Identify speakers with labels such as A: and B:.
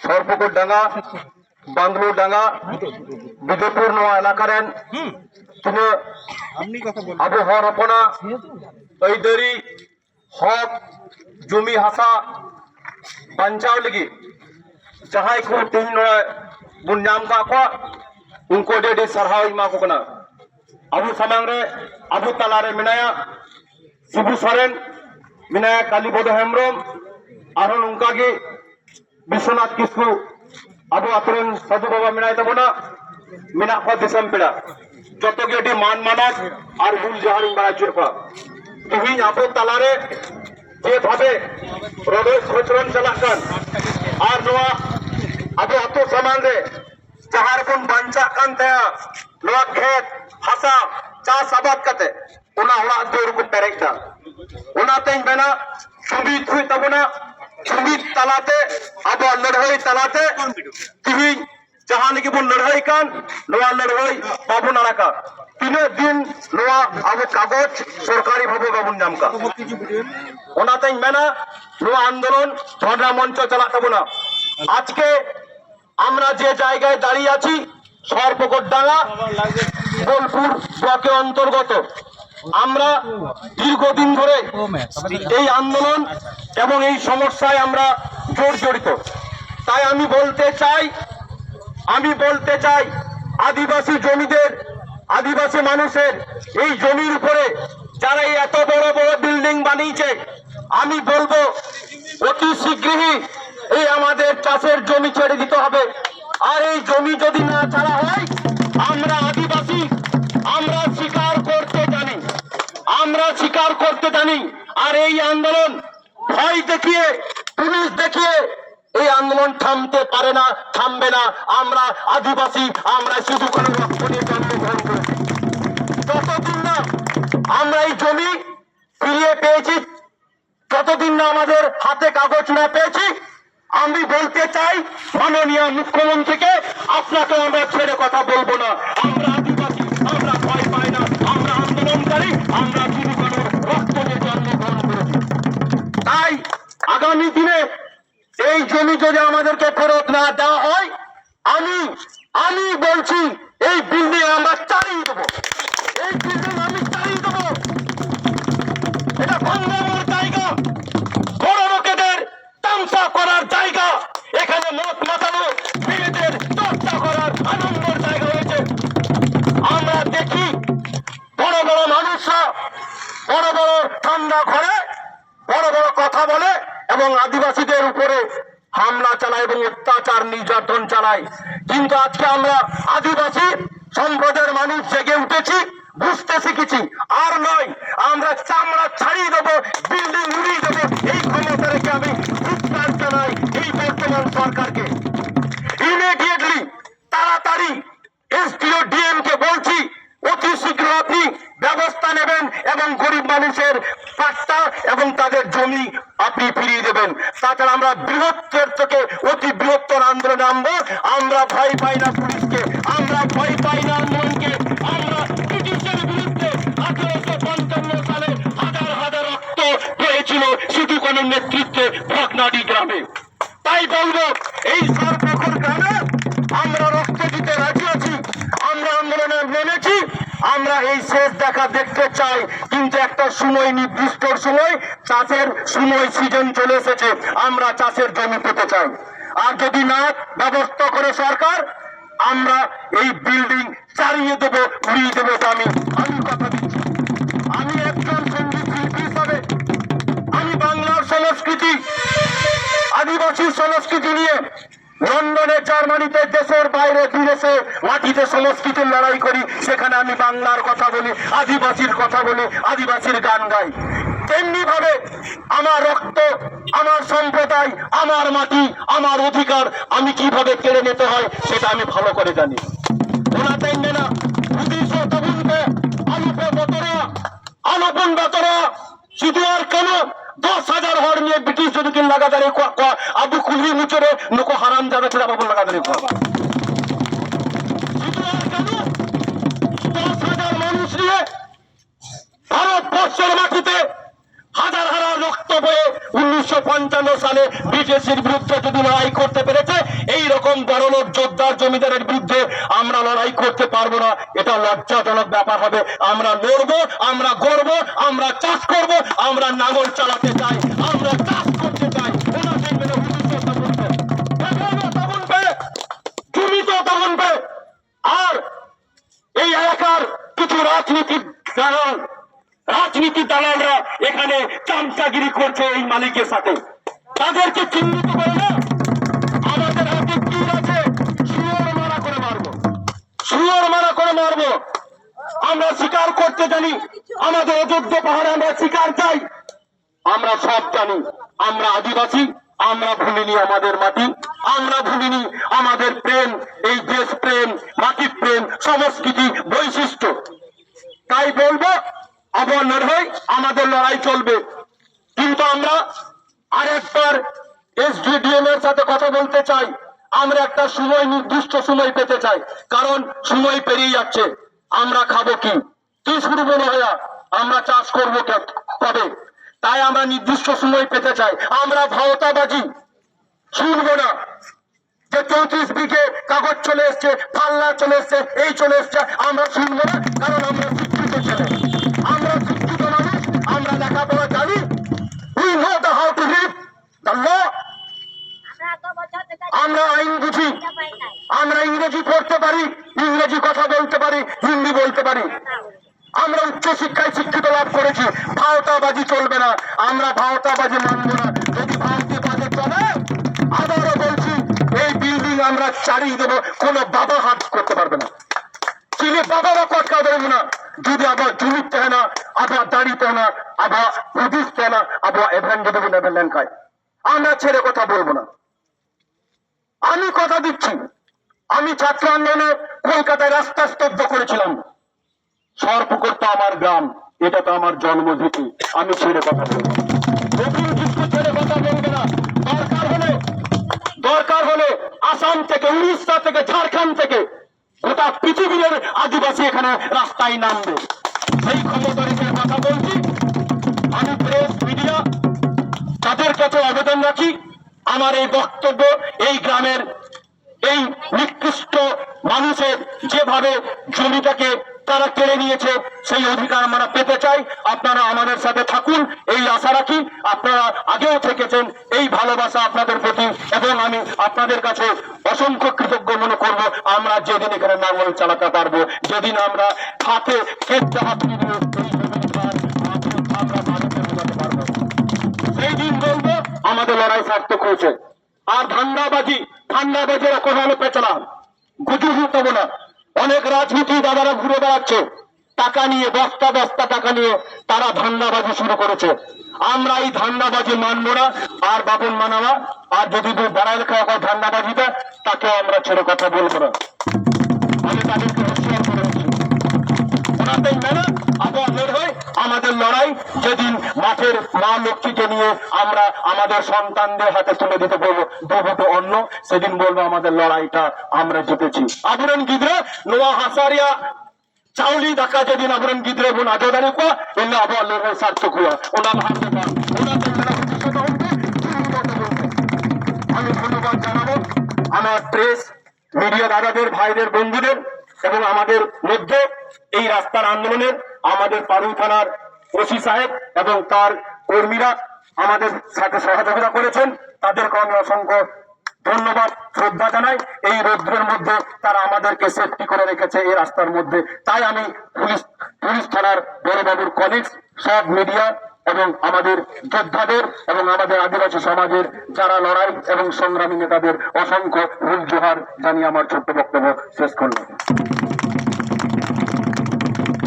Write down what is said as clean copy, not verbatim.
A: সর্পকোটডাঙ্গা বান্দলুরডাঙ্গা বিজয়পুর নোয়া এলাকারেন তিনি আবু হর হপনা ᱟᱹᱭᱫᱟᱹᱨᱤ হক জমি হাসা বাঞ্চাও লাগি যাহাই কো তিন বুন নাম কা কো উনকো ডেডি সারহাও ইমা কো কনা আবু সামাং রে আবু তালারে মিনায়া শিবু সরেন মিনায়া কালীপদ হেমব্রম আরো উনকাগে বিশ্বনাথ কিসকু আবু আতরেন সাধু বাবা মিনায় তাবনা মিনা কো দিসম পেড়া যত গেডি মান মানত আর হুল জাহারিং বাড়া চুরপা তুহিন আবু তালারে যেভাবে রোডে সচরণ চালাকান আর নোয়া আবু আতো সামান রে যাহার কোন বাঞ্চা কান তায়া নোয়া খেত হাসা চাষ আবাদ কাতে ওনা ওড়া দৌড় কো পেরেকটা ওনাতেই বেনা ছবি থুই তাবনা ছবি তালাতে আবু লড়াই তালাতে তুহিন जहां लगी बन लड़ाई कान नवा लड़ाई बाबू नालाका तीन दिन नवा अब कागज सरकारी भावे बाबुन नाम का ओनाते मेना नवा आंदोलन धरना मंच चला ताबना आज के আমরা যে জায়গায় দাঁড়িয়ে আছি সর্পকোটডাঙ্গা বোলপুর ব্লকের অন্তর্গত আমরা দীর্ঘদিন ধরে এই আন্দোলন এবং এই সমস্যায় আমরা জড়িত তাই আমি বলতে চাই আদিবাসী জমিদের আদিবাসী মানুষের এই জমির উপরে যারা এই এত বড় বড় বিল্ডিং বানিয়েছে আমি বলবো অতি শীঘ্রই এই আমাদের চাষের জমি ছেড়ে দিতে হবে আর এই জমি যদি না ছাড়া হয় আমরা আদিবাসী আমরা স্বীকার করতে জানি আর এই আন্দোলন ভয় দেখিয়ে পুলিশ দেখিয়ে এই আন্দোলন থামতে পারে না থামবে না আমরা আদিবাসী আমরা শুধু কোনো রক্ত নিয়ে জন্মগ্রহণ করেছি যতদিন না আমরা এই জমি ফিরিয়ে পেয়েছি যতদিন না আমাদের হাতে কাগজ না পেয়েছি আমি বলতে চাই মাননীয় মুখ্যমন্ত্রীকে আপনাকে আমরা ছেড়ে কথা বলবো না আমরা আদিবাসী আমরা ভয় পাই না আমরা আন্দোলনকারী আমরা শুধু কোনো রক্ত নিয়ে জন্মগ্রহণ করেছি তাই আগামী দিনে এই জমি যদি আমাদেরকে ফেরত না দেওয়া হয় আমি বলছি এই বিল্ডিং আমরা চালিয়ে দেবো এই বিল্ডিং আমি চালিয়ে দেবো এটা ভাঙানোর জায়গা বড় লোকেদের তামসা করার জায়গা এখানে মত মাতানো মেয়েদের চর্চা করার আনন্দের জায়গা হয়েছে আমরা দেখি বড় বড় মানুষরা বড় বড় ঠান্ডা ঘরে বড় বড় কথা বলে এবং আদিবাসীদের উপরে হামলা চালায় এবং অত্যাচার নির্যাতন চালায় কিন্তু আজকে আমরা আদিবাসী সম্প্রদায়ের মানুষ জেগে উঠেছি বুঝতে শিখেছি আর নয় আমরা চামড়া ছাড়িয়ে দেবো বিল্ডিং উড়িয়ে দেবো এই ক্ষমতা রেখে আমি ধিক্কার জানাই এই বর্তমান সরকারকে ইমিডিয়েটলি তাড়াতাড়ি এসডিও ডিএম কে বলছি অতি শীঘ্র আপনি ব্যবস্থা নেবেন এবং গরিব মানুষের পাট্টা এবং তাদের জমি আপনি ফিরিয়ে দেবেন তাছাড়া আমরা বৃহত্তর থেকে অতি বৃহত্তর আন্দোলনে নামবো আমরা ভয় পাই না পুলিশকে আমরা ভয় পাই না আন্দোলনকে আমরা ব্রিটিশের বিরুদ্ধে 1855 সালে হাজার হাজার রক্ত হয়েছিল সিধু কানুর নেতৃত্বে ভগনাডি গ্রামে তাই বলবো এই সর্বক্ষণ গ্রামে আমরা রক্ত দিতে রাজি আছি আমরা আন্দোলনে নেমেছি আমরা এই শেষ দেখা দেখতে চাই কিন্তু একটা সময় নির্দিষ্ট সময় চাষের সময় সিজন চলে এসেছে আমরা চাষের জমি পেতে চাই আর যদি না ব্যবস্থা করে সরকার আমরা এই বিল্ডিং চালিয়ে দেবো উড়িয়ে দেবো আমি কথা দিচ্ছি আমি একজন সঙ্গীত শিল্পী হিসাবে আমি বাংলার সংস্কৃতি আদিবাসী সংস্কৃতি নিয়ে লন্ডনে জার্মানিতে দেশের বাইরে বিদেশে মাটিতে সংস্কৃতির লড়াই করি সেখানে আমি বাংলার কথা বলি আদিবাসীর কথা বলি আদিবাসীর গান গাই তেমনি ভাবে আমার রক্ত আমার সম্প্রদায় আমার মাটি আমার অধিকার আমি কিভাবে কেড়ে নিতে হয় সেটা আমি ভালো করে জানি ওনাতেই না আলোপন বতরা শুধু আর কেন 10,000 হর নিয়ে ব্রিটিশ যদি কিন লাগাতারে আবু কুলি মুচরে নুকো হারাম যাবে ছিল বাবু লাগাতারে 10,000 মানুষ নিয়ে ভারতবর্ষের মাটিতে হাজার হাজার রক্ত বয়ে 1955 সালে ব্রিটিশের বিরুদ্ধে যদি লড়াই করতে পেরেছে রকম বড়লোক যোদ্ধার জমিদারের বিরুদ্ধে আমরা লড়াই করতে পারবো না, এটা লজ্জাজনক ব্যাপার হবে। আমরা লড়বো, আমরা গড়বো, আমরা চাষ করব, আমরা নাঙল চালাতে চাই, আমরা চাষ করতে চাই। ওরা দেখবে না ভবিষ্যৎটা বলবে, তুমি তো তখন আর এই এলাকার কিছু রাজনীতি দালালরা এখানে চামচাগিরি করছে এই মালিকের সাথে, তাদেরকে চিহ্নিত করে না। আমাদের হাতে কি আছে? শুয়োর মারা করে মারবো, শুয়োর মারা করে মারবো। আমরা শিকার করতে জানি, আমাদের অযোধ্যা পাহাড়ে আমরা শিকার চাই, আমরা সব জানি। আমরা আদিবাসী, আমরা ভুলিনি আমাদের মাটি, আমরা ভুলিনি আমাদের প্রেম, এই দেশ প্রেম, মাটি প্রেম, সংস্কৃতি, বৈশিষ্ট্য। তাই বলবো আবহাওয়া লড়াই, আমাদের লড়াই চলবে। কিন্তু আমরা আরেকবার এসডিডিএম এর সাথে কথা বলতে চাই। আমরা একটা সময়, নির্দিষ্ট সময় পেতে চাই, কারণ সময় পেরিয়ে যাচ্ছে। আমরা খাবো কি, কি শুরু ভাইয়া, আমরা চাষ করবো কবে? তাই আমরা নির্দিষ্ট সময় পেতে চাই। আমরা ভাওতাবাজি শুনবো না যে 34 বিঘে কাগজ চলে এসছে, পাল্লা চলে এসছে, এই চলে এসছে, আমরা শুনবো না। কারণ আমরা শিক্ষিত ছেলে, আমরা শিক্ষিত মানুষ, আমরা লেখাপড়া জানি। We know the how to read the law. আমরা আইন বুঝি, আমরা ইংরেজি পড়তে পারি, ইংরেজি কথা বলতে পারি, হিন্দি বলতে পারি। আমরা উচ্চ শিক্ষায় শিক্ষিত লাভ করেছি। ভাওতাবাজি চলবে না, আমরা ভাওতাবাজি মানবো না। যদি ভাওতাবাজি চলে, আবারও বলছি, এই বিল্ডিং আমরা চালিয়ে দেবো, কোনো বাবা হাত করতে পারবে না। চিনে বাবারা কটকা দেবো না। যদি আবার জমিতে হয় না, আবার দাঁড়িতে না, আবার বুঝিতে না, আবার এভেন খায়, আমরা ছেড়ে কথা বলবো না। আমি কথা দিচ্ছি, আমি ছাত্র আন্দোলনে কলকাতায় রাস্তা স্তব্ধ করেছিলাম। সরপুকুর তো আমার গ্রাম, এটা তো আমার জন্মভূমি, আমি ছেড়ে কথা বলবো। নতুন কিছু ছেড়ে কথা বলবে না। দরকার হলে আসাম থেকে, উড়িষ্যা থেকে, ঝাড়খণ্ড থেকে গোটা পৃথিবীর আদিবাসী এখানে রাস্তায় নামবে। সেই ক্ষমতা রেখে কথা বলছি। আমি প্রেস মিডিয়া তাদের কাছে আবেদন রাখি, আমার এই বক্তব্য এই গ্রামের এই নিকৃষ্ট মানুষের যেভাবে জমিটাকে তারা কেড়ে নিয়েছে, সেই অধিকার আমরা পেতে চাই। আপনারা আমাদের সাথে থাকুন, এই আশা রাখি। আপনারা আগেও থেকেছেন, এই ভালোবাসা আপনাদের প্রতি, এবং আমি আপনাদের কাছে অসংখ্য কৃতজ্ঞ মনে করব। আমরা যেদিন এখানে নাঙ্গল চালাতে পারবো, যেদিন আমরা হাতে খেতে হাত দিয়ে আমরা ভারতে বোঝাতে পারবো, সেই দিন বলবো আমাদের লড়াই সার্থক হয়েছে। আর ঠান্ডাবাজিরা কোথাও পেছলাম গুজু হতো না। অনেক রাজনীতি দাদারা ঘুরে বেড়াচ্ছে টাকা নিয়ে, বস্তা বস্তা টাকা নিয়ে, তারা ধান্দাবাজি শুরু করেছে। আমরা এই ধান্দাবাজি মানবো না, আর বাপন মানাবা। আর যদি বাড়াই লেখা ধান্দাবাজিটা, তাকে আমরা ছেড়ে কথা বলবো না। আমি তাদেরকে হুঁশিয়ার করে দিচ্ছি, ওনাতেই মেনে আবহাওয়া লড়াই, আমাদের লড়াই। যেদিন মাঠের মা লক্ষ্মীকে নিয়ে আমরা আমাদের সন্তানদের হাতে তুলে দিতে পারবো দুটো অন্ন, সেদিন বলবো আমাদের লড়াইটা আমরা জিতেছি। আবরণ গিদ্রে নোয়া হাসারিয়া চাউলি দেখা যেদিন আবরণ গিদ্রে বোন আজদারি কোয়া এলে আবহাওয়া লড়াই সার্থক হওয়া ওনার হাতে পান, ওনাদের মেলা ভবিষ্যৎ হবে। আমি ধন্যবাদ জানাবো আমার প্রেস মিডিয়া দাদাদের, ভাইদের, বন্ধুদের, এবং আমাদের মধ্যে এই রাস্তার আন্দোলনের আমাদের পারুল থানার ওসি সাহেব এবং তার কর্মীরা আমাদের সাথে সহযোগিতা করেছেন। তাদেরকে আমি অসংখ্য ধন্যবাদ, শ্রদ্ধা জানাই। এই রৌদ্রের মধ্যে তারা আমাদেরকে সেফটি করে রেখেছে এই রাস্তার মধ্যে। তাই আমি পুলিশ থানার বড়বাবুর কলিগস, সব মিডিয়া এবং আমাদের যোদ্ধাদের এবং আমাদের আদিবাসী সমাজের যারা লড়াই এবং সংগ্রামী নেতাদের অসংখ্য ভুল জোহার জানিয়ে আমার ছোট্ট বক্তব্য শেষ করলাম।